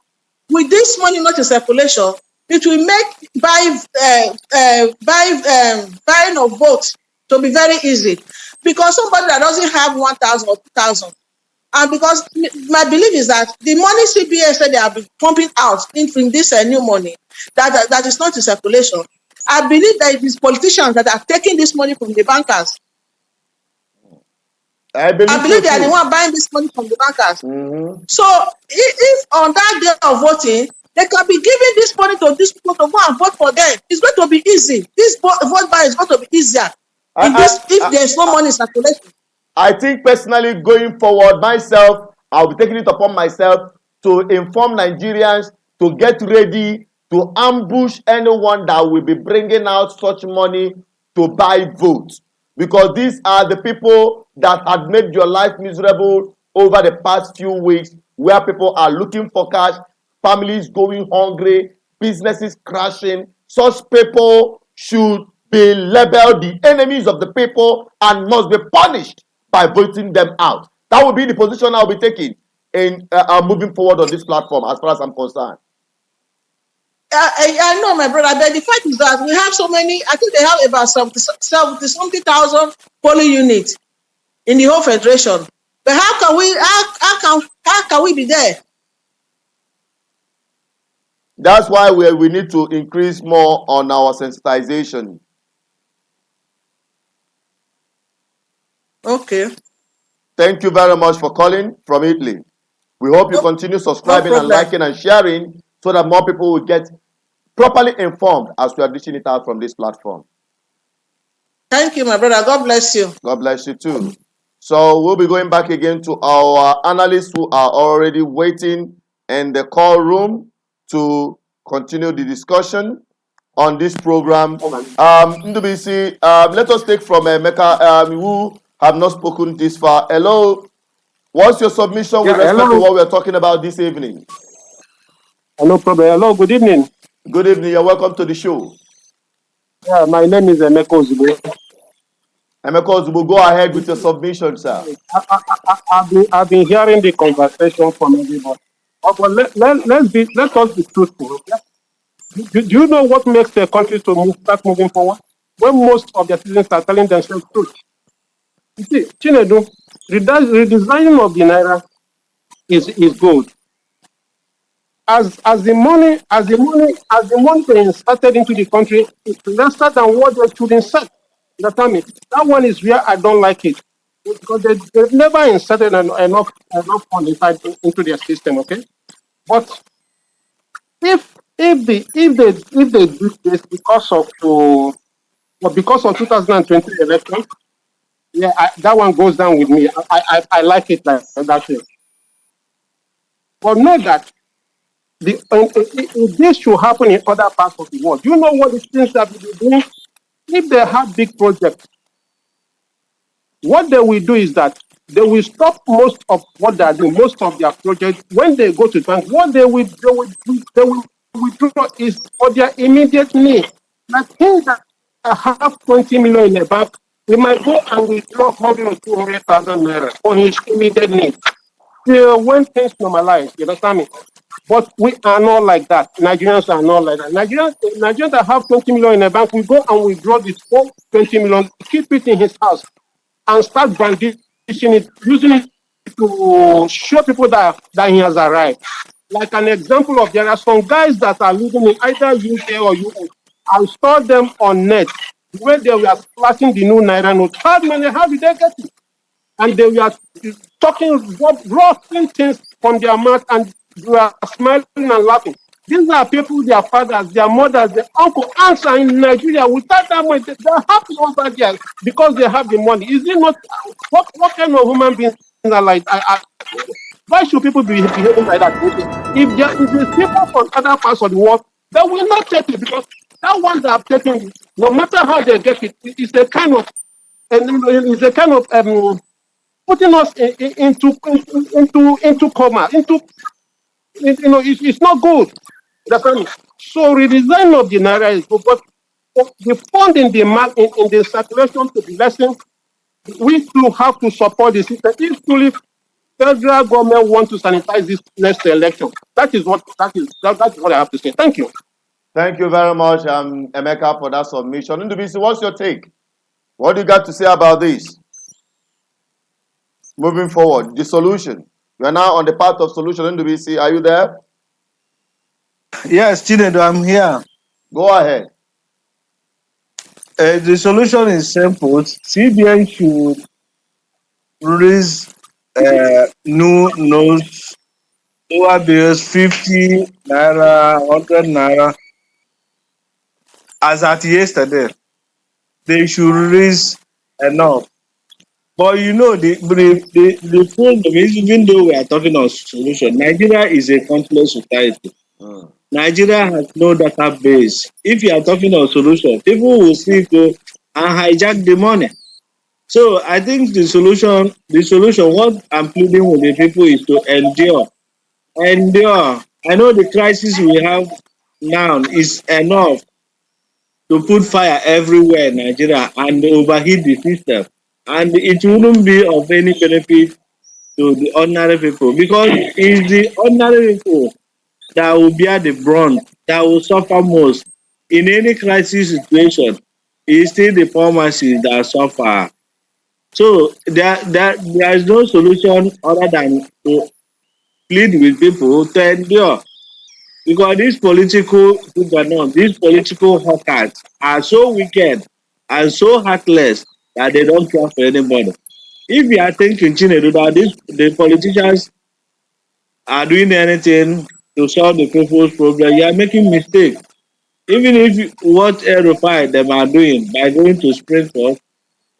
[SPEAKER 8] with this money not in circulation, it will make buying of votes to be very easy. Because somebody that doesn't have 1,000 or 2,000, and because my belief is that the money CBN said they have been pumping out in this new money that is not in circulation, I believe that it is politicians that are taking this money from the bankers. I believe they are the one buying this money from the bankers. So if on that day of voting, they can be giving this money to these people to go and vote for them, it's going to be easy. This vote buy is going to be easier. If there's no money circulation.
[SPEAKER 1] I think personally going forward, myself, I'll be taking it upon myself to inform Nigerians to get ready to ambush anyone that will be bringing out such money to buy votes. Because these are the people that had made your life miserable over the past few weeks, where people are looking for cash, families going hungry, businesses crashing. Such people should be labeled the enemies of the people and must be punished by voting them out. That will be the position I'll be taking in moving forward on this platform, as far as I'm concerned.
[SPEAKER 8] I know, my brother, but the fact is that we have so many. I think they have about 70 something thousand polling units in the whole federation. But how can we be there?
[SPEAKER 1] That's why we need to increase more on our sensitization.
[SPEAKER 8] Okay.
[SPEAKER 1] Thank you very much for calling from Italy. We hope you continue subscribing and liking and sharing so that more people will get properly informed as we are dishing it out from this platform.
[SPEAKER 8] Thank you, my brother. God bless you.
[SPEAKER 1] God bless you too. So we'll be going back again to our analysts who are already waiting in the call room to continue the discussion on this program. Ndubisi, let us take from Emeka, who have not spoken this far. Hello, what's your submission with respect to what we're talking about this evening?
[SPEAKER 9] No problem. Hello, good evening.
[SPEAKER 1] Good evening, you're welcome to the show.
[SPEAKER 9] Yeah, my name is Emeka Ozugbo.
[SPEAKER 1] Emeka Ozugbo, go ahead with your submission, sir.
[SPEAKER 9] I've been hearing the conversation from everybody. But let us be truthful. Do you know what makes the country to start moving forward? When most of the citizens are telling themselves truth. You see, Chinedu, redesigning of the Naira is good. As the money being inserted into the country is lesser than what they should insert. Understand me? That one is where I don't like it. Because they've never inserted enough fund inside into their system, okay? But if they do this because of 2020 election, yeah, that one goes down with me. I like it like that way. But know that this should happen in other parts of the world. You know what the things that we do doing? If they have big projects, what they will do is that they will stop most of what they are doing, most of their projects. When they go to the bank, what they will withdraw is for their immediate need. Like things that have 20 million in the bank, we might go and withdraw 100 or 200,000 naira for his immediate need. Till when things normalize, you understand me? But we are not like that. Nigerians are not like that. Nigerians that have 20 million in the bank, we go and withdraw this whole 20 million, keep it in his house, and start brandishing it, using it to show people that he has arrived. Like an example of, there are some guys that are living in either UK or US. I saw them on net, where they were flashing the new Naira note. How did they get it? And they were talking raw things from their mouth, and they were smiling and laughing. These are people, their fathers, their mothers, their uncle, aunts are in Nigeria. Without that money, they're happy over there because they have the money. Is it not? What kind of human beings are like? Why should people be behaving like that? If there's people from other parts of the world, they will not take it, because that one that have taken it, no matter how they get it, it's a kind of putting us into coma, it's not good. So redesign of the Naira is good, but the fund in the circulation to be lessened. We too have to support the system. If truly federal government want to sanitize this next election, that is what I have to say. Thank you.
[SPEAKER 1] Thank you very much, Emeka, for that submission. Ndubisi, what's your take? What do you got to say about this? Moving forward, the solution. We are now on the path of solution. Ndubisi, are you there?
[SPEAKER 6] Yes, Chinedu, I'm here.
[SPEAKER 1] Go ahead.
[SPEAKER 6] The solution is simple. CBN should release new notes, lower bills, 50 naira, 100 naira. As at yesterday, they should release enough. But the problem is, even though we are talking of solution, Nigeria is a complex society. Nigeria has no database. If you are talking of solution, people will still go and hijack the money. So I think the solution, what I'm pleading with the people is to endure. Endure. I know the crisis we have now is enough to put fire everywhere in Nigeria and overheat the system. And it wouldn't be of any benefit to the ordinary people, because it's the ordinary people that will bear the brunt, that will suffer most. In any crisis situation, it's still the poor masses that suffer. So there is no solution other than to plead with people to endure. Because these political hawkers are so wicked and so heartless that they don't care for anybody. If you are thinking, Chinedu, that the politicians are doing anything to solve the people's problem, you are making mistake. Even if what Erufai them are doing by going to Springfield,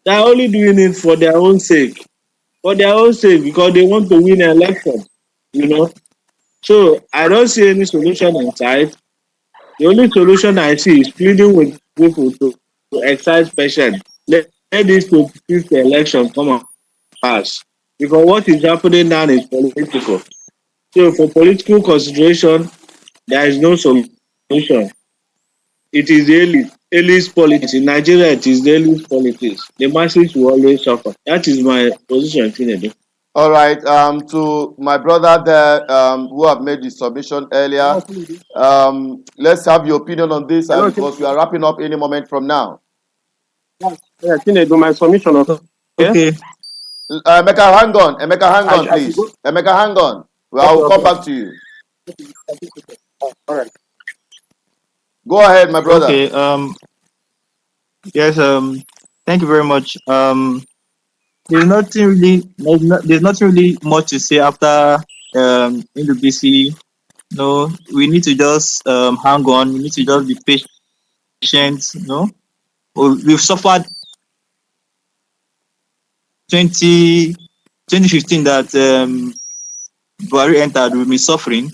[SPEAKER 6] they are only doing it for their own sake. For their own sake, because they want to win an election. You know. So I don't see any solution in sight. The only solution I see is pleading with people to exercise patience. Let this 25th election come and pass. Because what is happening now is political. So for political consideration, there is no solution. It is elite politics. In Nigeria, it is elite politics. The masses will always suffer. That is my position, Tinedu.
[SPEAKER 1] All right. To my brother there, who have made the submission earlier, let's have your opinion on this,
[SPEAKER 9] Hello,
[SPEAKER 1] because we are wrapping up any moment from now.
[SPEAKER 9] yeah, Chinedu, my submission also.
[SPEAKER 7] Okay.
[SPEAKER 1] Emeka, hang on. Emeka, hang on,
[SPEAKER 9] I should
[SPEAKER 1] please.
[SPEAKER 9] go.
[SPEAKER 1] Emeka, hang on. Well, I will come back to you.
[SPEAKER 9] All right.
[SPEAKER 1] Go ahead, my brother.
[SPEAKER 7] Okay. Yes. Thank you very much. There's nothing really much to say after in the BC. No, we need to just hang on. We need to just be patient. No, we've suffered 2015 that Buhari entered. We've been suffering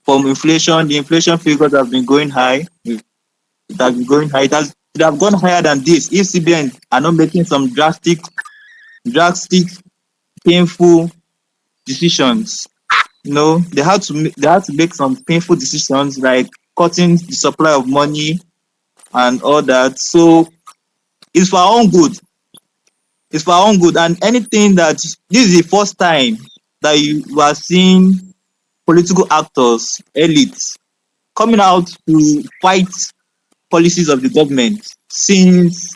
[SPEAKER 7] from inflation. The inflation figures have been going high. It has been going high. It have gone higher than this. If CBN are not making some drastic, painful decisions, they had to make some painful decisions like cutting the supply of money and all that. So it's for our own good. It's for our own good. And anything that this is the first time that you are seeing political actors, elites, coming out to fight policies of the government. Since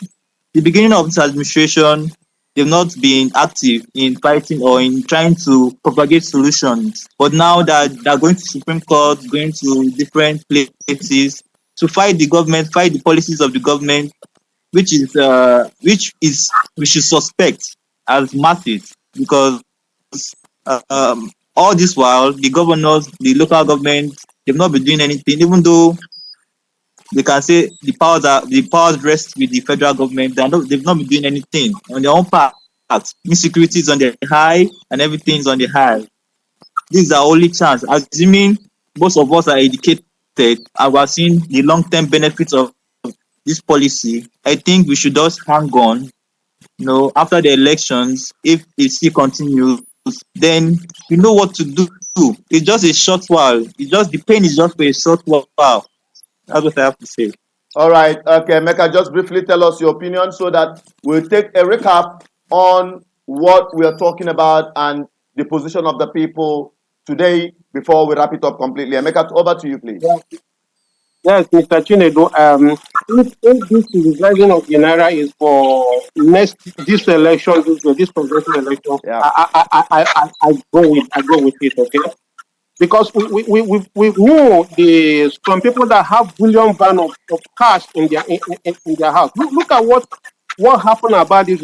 [SPEAKER 7] the beginning of this administration, they've not been active in fighting or in trying to propagate solutions. But now that they're going to Supreme Court, going to different places to fight the government, fight the policies of the government, which we should suspect as masses, because all this while the governors, the local government, they've not been doing anything, even though they can say the powers rest with the federal government. They've not been doing anything on their own part. Insecurity is on the high and everything is on the high. This is our only chance. Assuming most of us are educated and we're seeing the long-term benefits of this policy, I think we should just hang on. After the elections, if it still continues, then you know what to do. It's just a short while. The pain is just for a short while. That's what I have to say.
[SPEAKER 1] All right. Okay, Mecca, just briefly tell us your opinion so that we'll take a recap on what we are talking about and the position of the people today before we wrap it up completely. Mecca, over to you, please.
[SPEAKER 9] Yes, Mr. Chinedu. If this rising of the naira is for this election, this progressive election,
[SPEAKER 1] Yeah.
[SPEAKER 9] I go with it. Okay. Because we know some people that have billion van of cash in their house. Look at what happened about this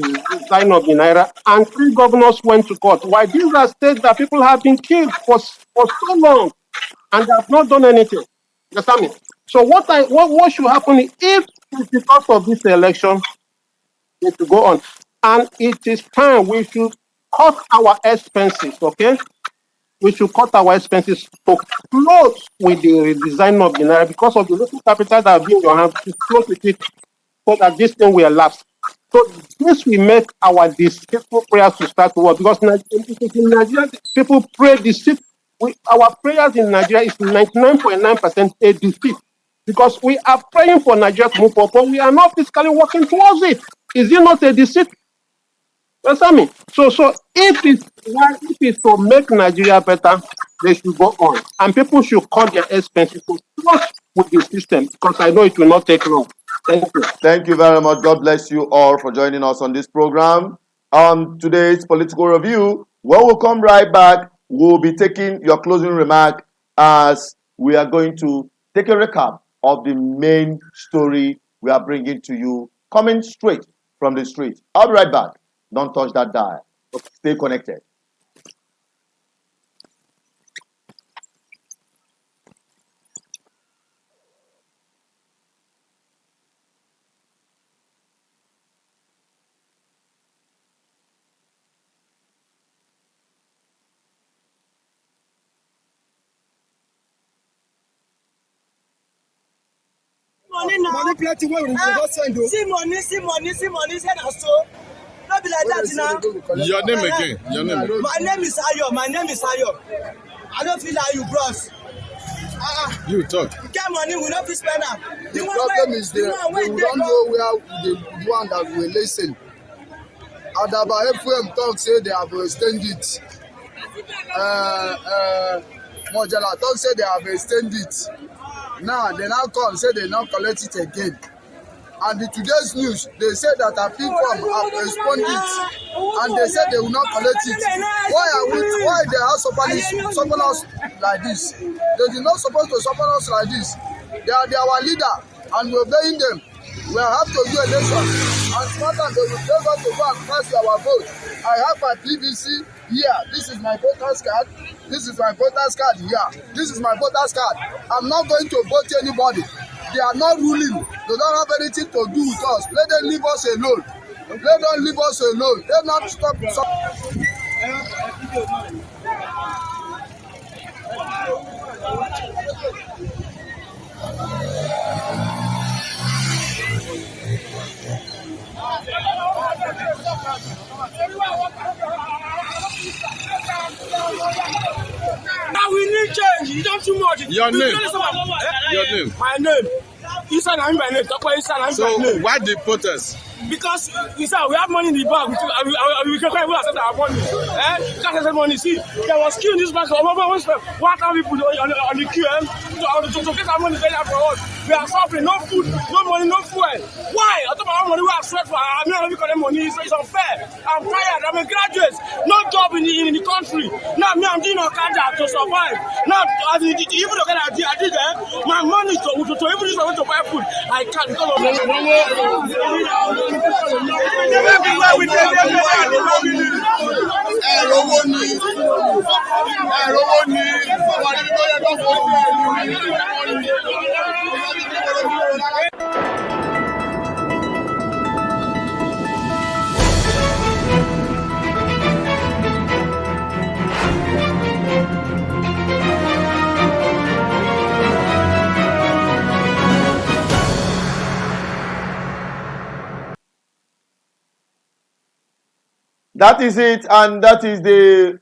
[SPEAKER 9] sign of the naira, and 3 governors went to court. Why these are states that people have been killed for so long and they have not done anything. You understand me? So what should happen if it's because of this election they should go on? And it is time we should cut our expenses, okay? We should cut our expenses to close with the redesign of the naira because of the little capital that will be in your hand to close with it so that this thing will last. So this will make our deceitful prayers to start to work because in Nigeria, people pray deceit. Our prayers in Nigeria is 99.9% a deceit because we are praying for Nigeria to move forward, but we are not physically working towards it. Is it not a deceit? Understand me? So if it's to make Nigeria better, they should go on. And people should cut their expenses to flush with the system because I know it will not take long. Thank you.
[SPEAKER 1] Thank you very much. God bless you all for joining us on this program. On today's political review, when we come right back, we'll be taking your closing remark as we are going to take a recap of the main story we are bringing to you, coming straight from the street. I'll be right back. Don't touch that dial. Stay connected.
[SPEAKER 3] Money plenty wey we go send o.
[SPEAKER 10] See money, say na so. No be like that now.
[SPEAKER 4] Your name again. Your name.
[SPEAKER 10] My name is Ayo. I don't feel like you bros.
[SPEAKER 4] You talk.
[SPEAKER 10] You get money, we no fit spend am.
[SPEAKER 3] The problem is we don't know where the one that we listen. Adaba FM talk say they have extended it. Mojala talk say they have extended it. Now they now come say they now collect it again. And in today's news, they say that our people have responded and they said they will not collect it. Why they are support us like this? They did not supposed to support us like this. They are our leader and we're obeying them. We have to do election. And sometimes they will tell us to go and cast our vote. I have my PVC here. This is my voter's card. This is my voter's card here. This is my voter's card. I'm not going to vote anybody. They are not ruling. They don't have anything to do with us. Let them leave us alone. Let them leave us alone. Let them not stop.
[SPEAKER 2] Now we need change. You don't too much.
[SPEAKER 4] Your name. Your name.
[SPEAKER 2] My name. Isa na my name. Talk about Isa na
[SPEAKER 4] So
[SPEAKER 2] my name.
[SPEAKER 4] why the protest?
[SPEAKER 2] Because Isa, we have money in the bank. We can accept our money. You can't accept money. See, there was queue in this bank. What are people on the queue to get our money there for us? We are suffering. No food, no money, no fuel. Why? I talk about money we have sweat for. I'm not because money is unfair. I'm tired. I'm a graduate. No job in the country. Now me, I'm doing Okada to survive. Now, even Okada I did my money to even use to buy food. I can't because of everywhere we take
[SPEAKER 1] That is it, and that is the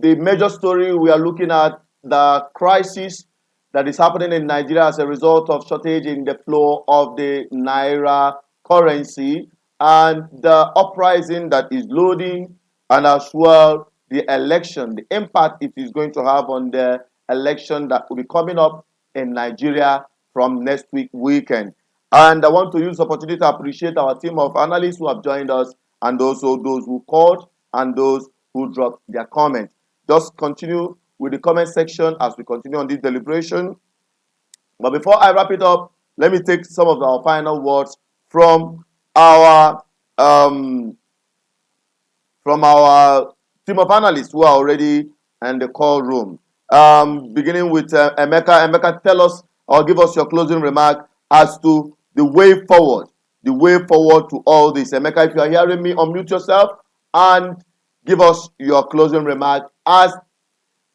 [SPEAKER 1] major story we are looking at, the crisis that is happening in Nigeria as a result of shortage in the flow of the naira currency and the uprising that is loading, and as well the election, the impact it is going to have on the election that will be coming up in Nigeria from next weekend. And I want to use the opportunity to appreciate our team of analysts who have joined us, and also those who called and those who dropped their comments. Just continue with the comment section as we continue on this deliberation. But before I wrap it up, let me take some of our final words from our team of analysts who are already in the call room. Beginning with Emeka. Emeka, tell us or give us your closing remark as to the way forward the way forward to all this. Emeka, if you are hearing me, unmute yourself and give us your closing remark as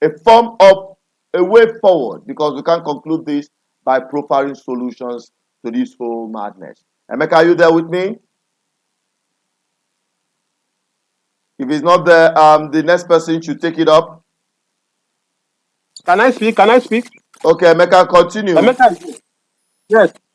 [SPEAKER 1] a form of a way forward, because we can't conclude this by profiling solutions to this whole madness. Emeka, are you there with me? If he's not there, the next person should take it up.
[SPEAKER 9] Can I speak? Can I speak?
[SPEAKER 1] Okay, Emeka, continue.
[SPEAKER 9] Emeka,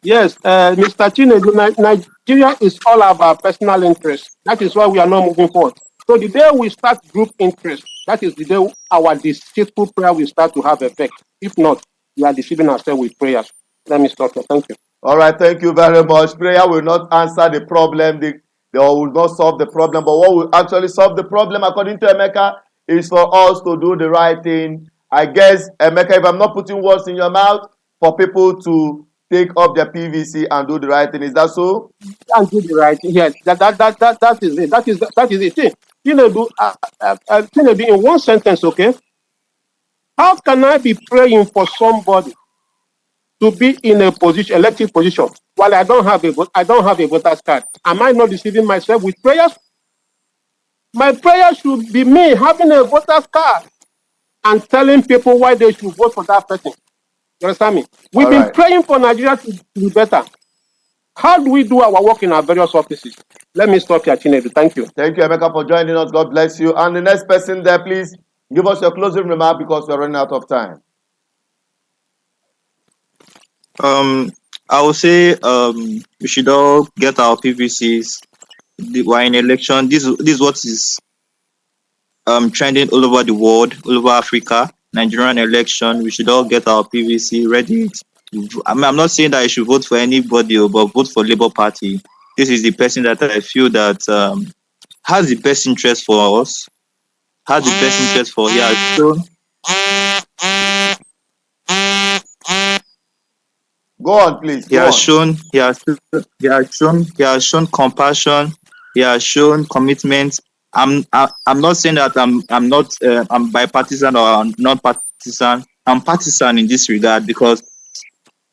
[SPEAKER 9] yes. Mr. Chinedu, Nigeria is all about personal interest. That is why we are not moving forward. So the day we start group interest, that is the day our deceitful prayer will start to have effect. If not, we are deceiving ourselves with prayers. Let me stop here. Thank you.
[SPEAKER 1] All right, thank you very much. Prayer will not answer the problem. They will not solve the problem. But what will actually solve the problem, according to Emeka, is for us to do the right thing. I guess, Emeka, if I'm not putting words in your mouth, for people to take up their PVC and do the right thing. Is that so?
[SPEAKER 9] And do the right thing. Yes, that is it. That is it. See, Chinedu, in one sentence, okay? How can I be praying for somebody to be in a position, elected position, while I don't have a voter's card? Am I not deceiving myself with prayers? My prayer should be me having a voter's card and telling people why they should vote for that person. You understand me? We've been praying for Nigeria to be better. How do we do our work in our various offices? Let me stop here, Chinedu. Thank you.
[SPEAKER 1] Thank you, Emeka, for joining us. God bless you. And the next person there, please give us your closing remark because we're running out of time.
[SPEAKER 7] I would say we should all get our PVCs. We're in election. This is what is trending all over the world, all over Africa. Nigerian election. We should all get our PVC ready. I'm not saying that I should vote for anybody, but vote for Labour Party. This is the person that I feel that has the best interest for us. Has the best interest for
[SPEAKER 1] Go on, please.
[SPEAKER 7] He has shown compassion. He has shown commitment. I'm not saying that I'm bipartisan or non-partisan. I'm partisan in this regard because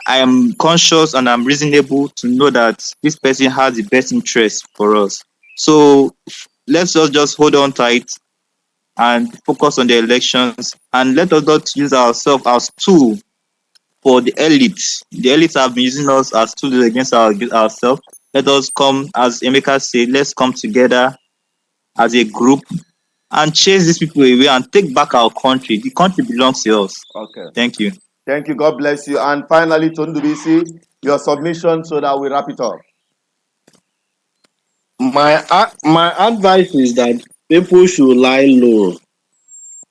[SPEAKER 7] I am conscious and I'm reasonable to know that this person has the best interest for us. So let's just hold on tight and focus on the elections, and let us not use ourselves as tool for the elite. The elites have been using us as tools against ourselves. Let us come, as Emeka said, let's come together as a group and chase these people away and take back our country. The country belongs to us.
[SPEAKER 1] Okay.
[SPEAKER 7] Thank you.
[SPEAKER 1] Thank you. God bless you. And finally, Tondubisi, your submission so that we wrap it up.
[SPEAKER 6] My advice is that people should lie low.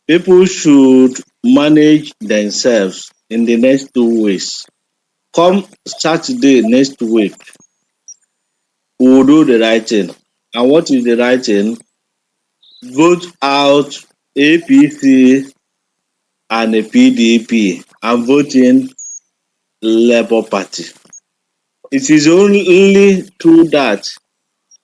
[SPEAKER 6] People should manage themselves in the next 2 weeks. Come Saturday next week, we will do the right thing. And what is the right thing? Vote out APC and a PDP and vote in Labour Party. It is only through that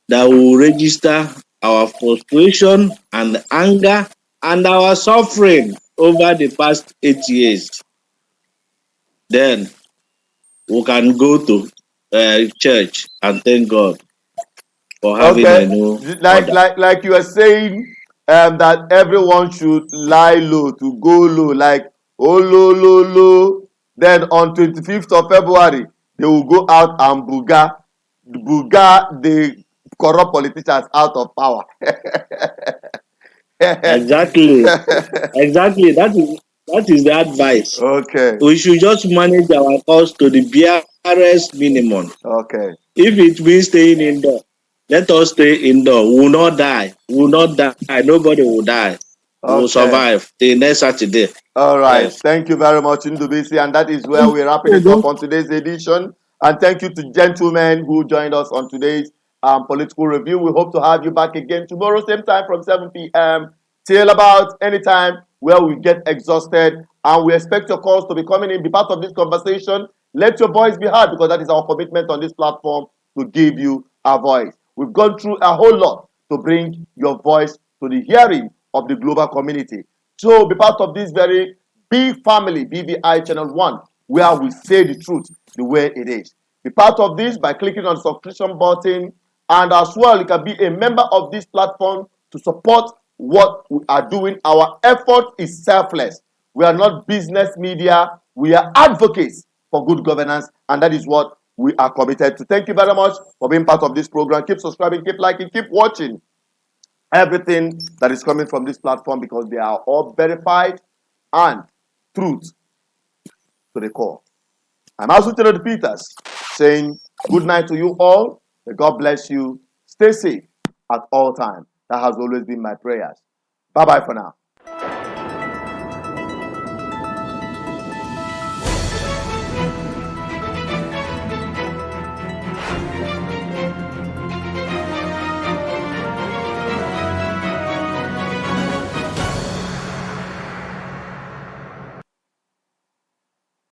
[SPEAKER 6] we will register our frustration and anger and our suffering over the past 8 years. Then we can go to church and thank God for having a new
[SPEAKER 1] like you are saying that everyone should lie low, to go low, like low. Then on 25th of February, they will go out and buga the corrupt politicians out of power.
[SPEAKER 6] Exactly. That is the advice.
[SPEAKER 1] Okay.
[SPEAKER 6] We should just manage our costs to the barest minimum.
[SPEAKER 1] Okay.
[SPEAKER 6] If it means staying indoor, let us stay indoor. We will not die. Nobody will die. We will survive till next Saturday.
[SPEAKER 1] All right. Yes. Thank you very much, Ndubisi. And that is where we're wrapping it up on today's edition. And thank you to gentlemen who joined us on today's political review. We hope to have you back again tomorrow, same time from 7 p.m. till about any time where we get exhausted. And we expect your calls to be coming in, be part of this conversation. Let your voice be heard, because that is our commitment on this platform, to give you a voice. We've gone through a whole lot to bring your voice to the hearing of the global community. So be part of this very big family, BVI Channel 1, where we say the truth the way it is. Be part of this by clicking on the subscription button, and as well, you can be a member of this platform to support what we are doing. Our effort is selfless. We are not business media. We are advocates for good governance, and that is what we are committed to. Thank you very much for being part of this program. Keep subscribing, keep liking, keep watching everything that is coming from this platform, because they are all verified and truth to the core. I'm also Lieutenant Peters saying good night to you all. May God bless you. Stay safe at all times. That has always been my prayers. Bye-bye for now.